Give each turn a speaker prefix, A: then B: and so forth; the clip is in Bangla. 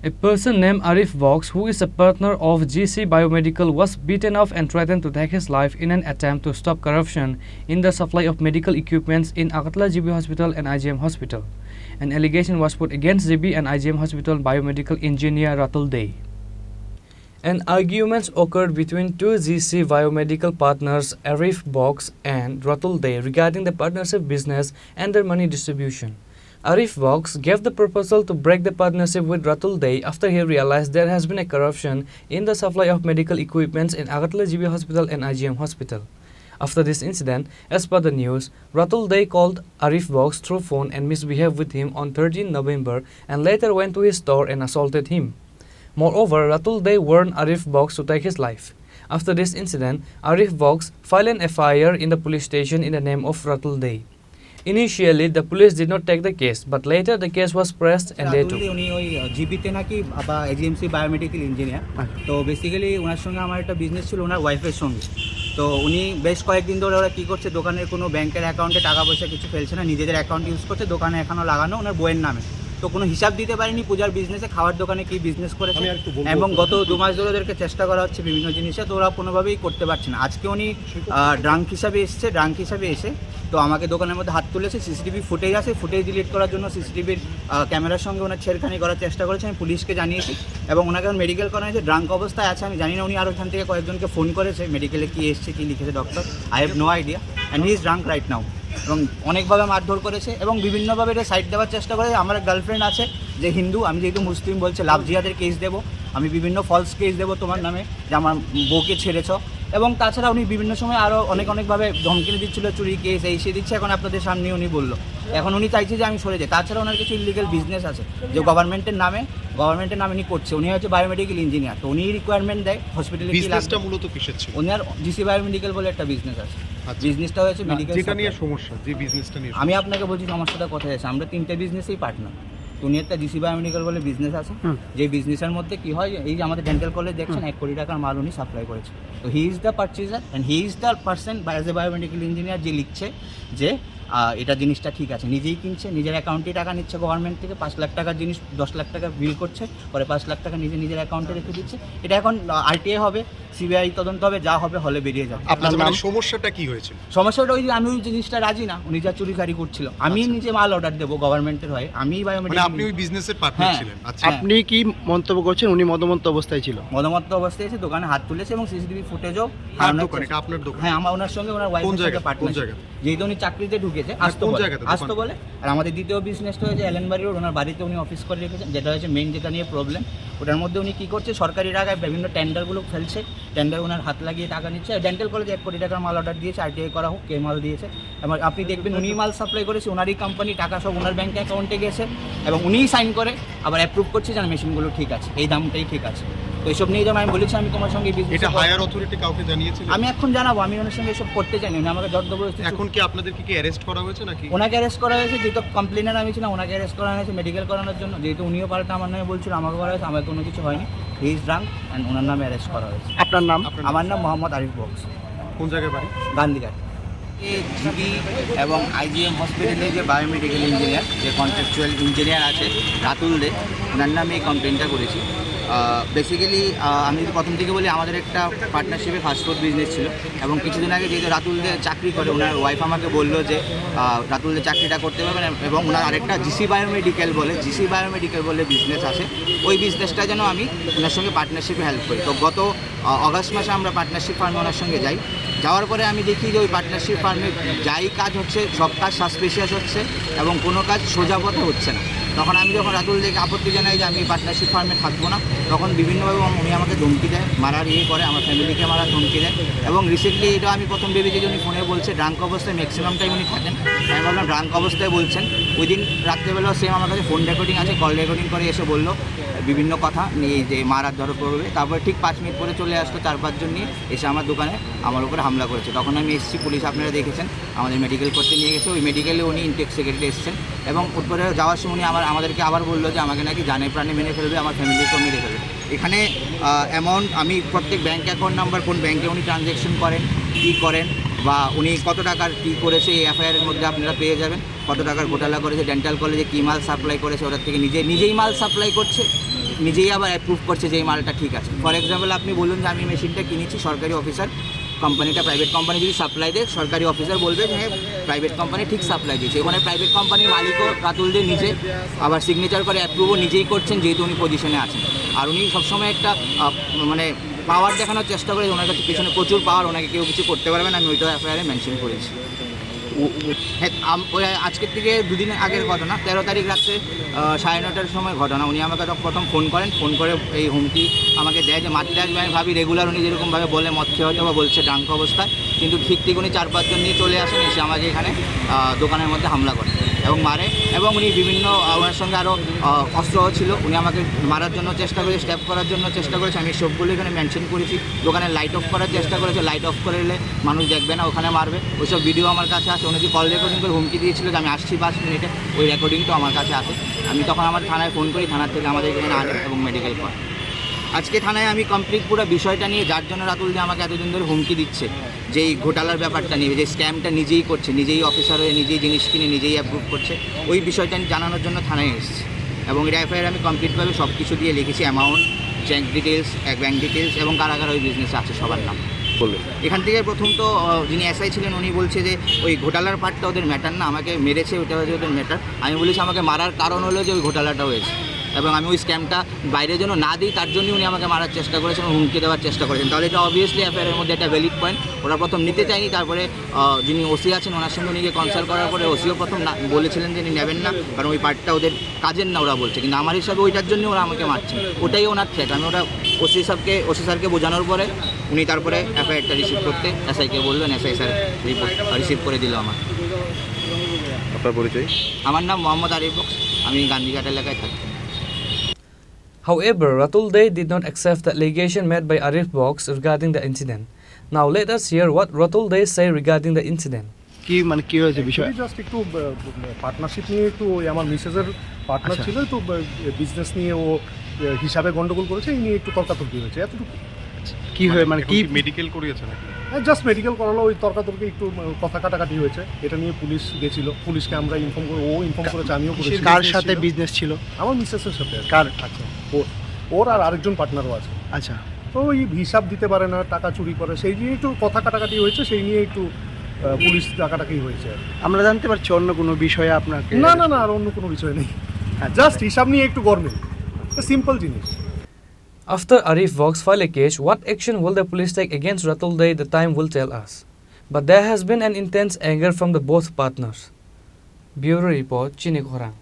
A: A person named Arif Box, who is a partner of GC Biomedical, was beaten up and threatened to take his life in an attempt to stop corruption in the supply of medical equipments in Agatla GB Hospital and IGM Hospital. An allegation was put against GB and IGM Hospital biomedical engineer Ratul Dey. An argument occurred between two GC biomedical partners, Arif Box and Ratul Dey, regarding the partnership business and their money distribution. Arif Box gave the proposal to break the partnership with Ratul Dey after he realized there has been a corruption in the supply of medical equipments in Agatla GB Hospital and IGM Hospital. After this incident, as per the news, Ratul Dey called Arif Box through phone and misbehaved with him on 13 November and later went to his store and assaulted him. Moreover, Ratul Dey warned Arif Box to take his life. After this incident, Arif Box filed an FIR in the police station in the name of Ratul Dey. Initially, the police did not take the case, but later the case was pressed and they took.
B: উনি ওই জিপিতে নাকি বা এজিএমসি বায়োমেডিক্যাল ইঞ্জিনিয়ার। তো বেসিক্যালি ওনার সঙ্গে আমার একটা বিজনেস ছিল ওনার ওয়াইফের সঙ্গে। তো উনি বেশ কয়েকদিন ধরে ওরা কী করছে, দোকানের কোনো ব্যাংকের অ্যাকাউন্টে টাকা পয়সা কিছু ফেলছে না, নিজেদের অ্যাকাউন্ট ইউজ করছে, দোকানে এখনও লাগানো ওনার বইয়ের নামে। তো কোনো হিসাব দিতে পারিনি পূজার বিজনেসে, খাওয়ার দোকানে কী বিজনেস করেছে, এবং গত 2 মাস ধরে ওদেরকে চেষ্টা করা হচ্ছে বিভিন্ন জিনিসে, তো ওরা কোনোভাবেই করতে পারছে না। আজকে উনি ড্রাঙ্ক হিসাবে এসে তো আমাকে দোকানের মধ্যে হাত তুলেছে। সিসিটিভি ফুটেজ আছে, ফুটেজ ডিলিট করার জন্য সিসিটিভির ক্যামেরার সঙ্গে ওনার ছেড়খানি করার চেষ্টা করেছে। আমি পুলিশকে জানিয়েছি এবং ওনাকে মেডিকেল করা হয়েছে, ড্রাঙ্ক অবস্থায় আছে। আমি জানি না উনি আরও ওখান থেকে কয়েকজনকে ফোন করেছে মেডিকেলে কী এসছে, কী লিখেছে doctor, I have no idea, and he is drunk right now. এবং অনেকভাবে মারধর করেছে এবং বিভিন্নভাবে এটা সাইড দেওয়ার চেষ্টা করেছে। আমার গার্লফ্রেন্ড আছে যে হিন্দু, আমি যেহেতু মুসলিম বলছে লাভ জিহাদের কেস দেবো, আমি বিভিন্ন ফলস কেস দেবো তোমার নামে যে আমার বউকে ছেড়েছ। এবং তাছাড়া উনি বিভিন্ন সময় আরও অনেকভাবে ধমকি দিচ্ছিল, চুরি কেস এই সে দিচ্ছে। এখন আপনাদের সামনে উনি বললো, এখন উনি চাইছে যে আমি সরে যাই। তাছাড়া ওনার কিছু ইলিগাল বিজনেস আছে যে গভর্নমেন্টের নামে উনি করছে। উনি হচ্ছে বায়োমেডিক্যাল ইঞ্জিনিয়ার, তো উনি রিকোয়ারমেন্ট দেয় হসপিটালে।
C: বিজনেসটা মূলত কিসের ছিল?
B: ওনার জিসি বায়োমেডিক্যাল বলে একটা বিজনেস আছে। বিজনেসটা হয়েছে মেডিকেল।
C: যেটা নিয়ে সমস্যা, যে বিজনেসটা নিয়ে
B: আমি আপনাকে বলছি সমস্যাটা কোথায় আছে। আমরা 3টে বিজনেসেই পার্টনার। উনি একটা জিসি বায়োমেডিক্যাল বলে বিজনেস আছে, যে বিজনেসের মধ্যে কি হয়, এই যে আমাদের ডেন্টাল কলেজ দেখছেন 1 কোটি টাকার মাল উনি সাপ্লাই করেছে। তো he is the purchaser and he is the person as a biomedical engineer যে লিখছে যে এটা জিনিসটা ঠিক আছে, নিজেই কিনছে, নিজের অ্যাকাউন্টে টাকা নিচ্ছে গভর্নমেন্ট থেকে। 5 লাখ টাকার জিনিস 10 লাখ টাকা বিল করছে, পরে 5 লাখ টাকা নিজের অ্যাকাউন্টে রেখে দিচ্ছে। এটা এখন আরটিআই হবে, সিবিআই তদন্ত হবে, যা হবে হলে বেরিয়ে যাবে।
C: আপনার সমস্যাটা কি হয়েছিল?
B: সমস্যাটা ওই যে আমি ওই জিনিসটা রাজি না, উনি যা চুরিচারি করছিল। আমি নিজে মাল অর্ডার দেবো গভর্নমেন্টের হয়ে, আমি বায়োমেডিক্যাল।
C: আপনি ওই বিজনেসের পার্টনার ছিলেন?
D: আচ্ছা, আপনি কি মন্তব্য করছেন উনি মদমত্ত অবস্থায় ছিল?
B: মদমত্ত অবস্থায় এসে দোকানে হাত তুলেছে এবং সিসিটিভি ফুটেজও।
C: আপনার দোকান?
B: হ্যাঁ, আমার ওনার সঙ্গে ওনার ওয়াইফের সাথে পার্টনার। যেহেতু উনি চাকরিতে ঢুকেছে আসতো বলে। আর আমাদের দ্বিতীয় বিজনেসটা হয়েছে এলেনবাড়ি রোড, ওনার বাড়িতে উনি অফিস করে রেখেছেন, যেটা হচ্ছে মেইন, যেটা নিয়ে প্রবলেম। ওটার মধ্যে উনি কী করছে, সরকারি টাকায় বিভিন্ন টেন্ডারগুলো ফেলছে, টেন্ডার ওনার হাত লাগিয়ে টাকা নিচ্ছে। ডেন্টাল কলেজে 1 কোটি টাকার মাল অর্ডার দিয়েছে, আরটিআই করা হোক, কে মাল দিয়েছে। এবং আপনি দেখবেন উনি মাল সাপ্লাই করেছে, ওনারই কোম্পানি, টাকা সব ওনার ব্যাঙ্ক অ্যাকাউন্টে গেছে এবং উনিই সাইন করে আবার অ্যাপ্রুভ করছে যে মেশিনগুলো ঠিক আছে, এই দামটাই ঠিক আছে। তো এইসব নিয়ে যেমন আমি বলেছি আমি তোমার সঙ্গে
C: এটা হায়ার অথরিটি কাউকে জানিয়েছিলেন?
B: আমি এখন জানাবো, আমি ওনার সঙ্গে এসব করতে চাই না, উনি আমাকে জবরদস্তি।
C: এখন কি আপনাদেরকে কি অ্যারেস্ট করা হয়েছে নাকি?
B: ওনাকে অ্যারেস্ট করা হয়েছে, যেহেতু কমপ্লেনার আমি ছিলাম, ওনাকে অ্যারেস্ট করা হয়েছে মেডিকেল করানোর জন্য। যেহেতু উনিও পাল্টা আমার নামে বলছিল, আমাকে করা হয়েছে, আমার কোনো কিছু হয়নি। হি ইজ ড্রাঙ্ক অ্যান্ড ওনার নামে অ্যারেস্ট করা হয়েছে।
D: আপনার নাম?
B: আমার নাম মোহাম্মদ আরিফ বক্স।
C: কোন জায়গায় বাড়ি?
B: গান্ধীঘাট। জিবি এবং আইজিএম হসপিটালে যে বায়োমেডিক্যাল ইঞ্জিনিয়ার, যে কন্ট্রাকচুয়াল ইঞ্জিনিয়ার আছে রাতুল দে, ওনার নামে এই কমপ্লেনটা করেছি। বেসিক্যালি আমি যদি প্রথম থেকে বলি, আমাদের একটা পার্টনারশিপে ফাস্টফুড বিজনেস ছিল এবং কিছুদিন আগে যেহেতু রাতুল দে চাকরি করে, ওনার ওয়াইফ আমাকে বললো যে রাতুল দে চাকরিটা করতে পারবেন, এবং ওনার আরেকটা জিসি বায়োমেডিক্যাল বলে বিজনেস আছে, ওই বিজনেসটা যেন আমি ওনার সঙ্গে পার্টনারশিপে হেল্প করি। তো গত অগাস্ট মাসে আমরা পার্টনারশিপ ফার্মে ওনার সঙ্গে যাই। যাওয়ার পরে আমি দেখি যে ওই পার্টনারশিপ ফার্মে যাই কাজ হচ্ছে সব কাজ সাসপিশিয়াস হচ্ছে এবং কোনো কাজ সোজা পথে হচ্ছে না। তখন আমি যখন রাতুল থেকে আপত্তি জানাই যে আমি পার্টনারশিপ ফার্মে থাকবো না, তখন বিভিন্নভাবে উনি আমাকে ধমকি দেয়, মারার করে, আমার ফ্যামিলিকে মারার ধমকি দেয়। এবং রিসেন্টলি এটা আমি প্রথম ভেবেছি যে উনি ফোনে বলছে ড্রাঙ্ক অবস্থায় ম্যাক্সিমাম টাইম উনি থাকেন। আমি ভাবলাম ড্রাঙ্ক অবস্থায় বলছেন। ওই দিন রাত্রেবেলাও সেম আমার কাছে ফোন রেকর্ডিং আছে, কল রেকর্ডিং করে এসে বললো বিভিন্ন কথা নিয়ে যে মারার ধরো করবে। তারপরে ঠিক 5 মিনিট পরে চলে আসতো 4-5 জন নিয়ে এসে আমার দোকানে আমার উপরে হামলা করেছে। তখন আমি এসেছি, পুলিশ আপনারা দেখেছেন আমাদের মেডিকেল করতে নিয়ে গেছে। ওই মেডিকেলে উনি ইনটেক সেক্রেটারি এসেছেন এবং উপরে যাওয়ার সময় উনি আমাদেরকে আবার বললো যে আমাকে নাকি জানে প্রাণে মেরে ফেলবে, আমার ফ্যামিলিকেও মেরে ফেলবে। এখানে অ্যামাউন্ট আমি প্রত্যেক ব্যাঙ্ক অ্যাকাউন্ট নাম্বার, কোন ব্যাঙ্কে উনি ট্রানজ্যাকশন করেন, কী করেন, বা উনি কত টাকার কী করেছে এই এফআইআরের মধ্যে আপনারা পেয়ে যাবেন। কত টাকার ঘোটালা করেছে, ডেন্টাল কলেজে কী মাল সাপ্লাই করেছে, ওটার থেকে নিজেই মাল সাপ্লাই করছে। নিজেই আবার অ্যাপ্রুভ করছে যে এই মালটা ঠিক আছে। ফর এক্সাম্পল আপনি বলুন যে আমি মেশিনটা কিনেছি, সরকারি অফিসার, কোম্পানিটা প্রাইভেট কোম্পানি যদি সাপ্লাই দেয়, সরকারি অফিসার বলবে যে হ্যাঁ প্রাইভেট কোম্পানি ঠিক সাপ্লাই দিয়েছে। ওখানে প্রাইভেট কোম্পানির মালিকও রাতুল দে নিজে আবার সিগনেচার করে অ্যাপ্রুভও নিজেই করছেন, যেহেতু উনি পজিশনে আছেন। আর উনি সবসময় একটা মানে পাওয়ার দেখানোর চেষ্টা করে, ওনার কাছে পিছনে প্রচুর পাওয়ার, ওনাকে কেউ কিছু করতে পারবে না, আমি ওইটা এফআইআরে মেনশন করেছি। হ্যাঁ, ওই আজকের থেকে দুদিন আগের ঘটনা, 13 তারিখ রাত্রে 9:30টার সময় ঘটনা। উনি আমাকে প্রথম ফোন করেন, ফোন করে এই হুমকি আমাকে দেয় যে মারতে আসবে। আমি ভাবি রেগুলার উনি যেরকমভাবে বলে মদ খেয়ে হয়তো বা বলছে ড্রাঙ্ক অবস্থায়, কিন্তু ঠিক উনি 4-5 জন নিয়ে চলে আসেন, এসে আমাকে এখানে দোকানের মধ্যে হামলা করেন এবং মারে। এবং উনি বিভিন্ন ওনার সঙ্গে আরও অস্ত্রও ছিল, উনি আমাকে মারার জন্য চেষ্টা করেছে, স্ট্যাপ করার জন্য চেষ্টা করেছে। আমি সবগুলো এখানে মেনশন করেছি। দোকানে লাইট অফ করার চেষ্টা করেছে, লাইট অফ করলে মানুষ দেখবে না, ওখানে মারবে, ওইসব ভিডিও আমার কাছে আছে। উনি যে কল রেকর্ডিং করে হুমকি দিয়েছিল যে আমি আসছি 5 মিনিটে, ওই রেকর্ডিংটাও আমার কাছে আছে। আমি তখন আমার থানায় ফোন করি, থানার থেকে আমাদের এখানে আনে এবং মেডিকেল করে। আজকে থানায় আমি কমপ্লিট পুরো বিষয়টা নিয়ে, যার জন্য রাতুল দে আমাকে এতদিন ধরে হুমকি দিচ্ছে, যে এই ঘোটালার ব্যাপারটা নিয়ে, যে স্ক্যামটা নিজেই করছে, নিজেই অফিসার হয়ে নিজেই জিনিস কিনে নিজেই অ্যাপ্রুভ করছে, ওই বিষয়টা জানানোর জন্য থানায় এসেছি। এবং এটা এফআইআর আমি কমপ্লিটভাবে সব কিছু দিয়ে লিখেছি, অ্যামাউন্ট, ব্যাঙ্ক ডিটেলস এবং কারাগার ওই বিজনেসে আছে সবার নাম বলবে। এখান থেকে প্রথম তো যিনি এসআই ছিলেন উনি বলছে যে ওই ঘোটালার পার্টটা ওদের ম্যাটার না, আমাকে মেরেছে ওইটা হচ্ছে ওদের ম্যাটার। আমি বলেছি আমাকে মারার কারণ হলো যে ওই ঘোটালাটা হয়েছে, এবং আমি ওই স্ক্যামটা বাইরের জন্য না দিই তার জন্যই উনি আমাকে মারার চেষ্টা করেছেন, হুমকি দেওয়ার চেষ্টা করেছেন। তাহলে এটা অবভিয়াসলি এফআইআরের মধ্যে একটা ভ্যালিড পয়েন্ট। ওরা প্রথম নিতে চায়নি, তারপরে যিনি ওসি আছেন ওনার সঙ্গে উনিকে কনসাল্ট করার পরে ওসিও প্রথম বলেছিলেন যে নেবেন না, কারণ ওই পার্টটা ওদের কাজের না ওরা বলছে। কিন্তু আমার হিসাবে ওইটার জন্য ওরা আমাকে মারছেন, ওটাই ওনার থ্রেট। আমি ওটা ওসি স্যারকে বোঝানোর পরে উনি তারপরে এফআইআরটা রিসিভ করতে এসআইকে বললেন, এসআই স্যার রিপোর্ট রিসিভ করে দিল আমার।
C: আপনার পরিচয়?
B: আমার নাম মোহাম্মদ আরিফ বক্স, আমি গান্ধীঘাট এলাকায় থাকি।
A: However, Ratul Dey did not accept the allegation made by Arif Box regarding the incident. Now let us hear what Ratul Dey say regarding the incident.
D: কি হয়েছে বিষয়?
E: জাস্ট একটু পার্টনারশিপ নিয়ে একটু ওই আমার মিসেসের পার্টনার ছিল, একটু বিজনেস নিয়ে ও হিসাবে গন্ডগোল করেছে, এই নিয়ে একটু তর্কাতর্কি হয়েছে, এতটুকু।
D: কি হয়ে কি
C: মেডিকেল করিয়েছে নাকি?
E: জাস্ট মেডিকেল করালো, ওই তর্কাতর্কি একটু কথা কাটাকাটি হয়েছে, এটা নিয়ে পুলিশ গেছিল, পুলিশকে আমরা ইনফর্ম করে, ও ইনফর্ম করেছে, আমিও করেছি।
D: কার সাথে বিজনেস ছিল?
E: আমার মিসেসের সাথে।
D: কার?
E: আচ্ছা, ওর আর আরেকজন পার্টনারও আছে।
D: আচ্ছা,
E: তো ওই হিসাব দিতে পারে না, টাকা চুরি করে, সেই নিয়ে একটু কথা কাটাকাটি হয়েছে, সেই নিয়ে একটু পুলিশ ডাকাটাকি হয়েছে।
D: আমরা জানতে পারছি অন্য কোনো বিষয়ে আপনাকে?
E: না, আর অন্য কোনো বিষয় নেই, জাস্ট হিসাব নিয়ে একটু গরমে, সিম্পল জিনিস।
A: After Arif Box file a case, what action will the police take against Ratul Dey? The time will tell us. But there has been an intense anger from the both partners. Bureau Report, Chini, Khorang.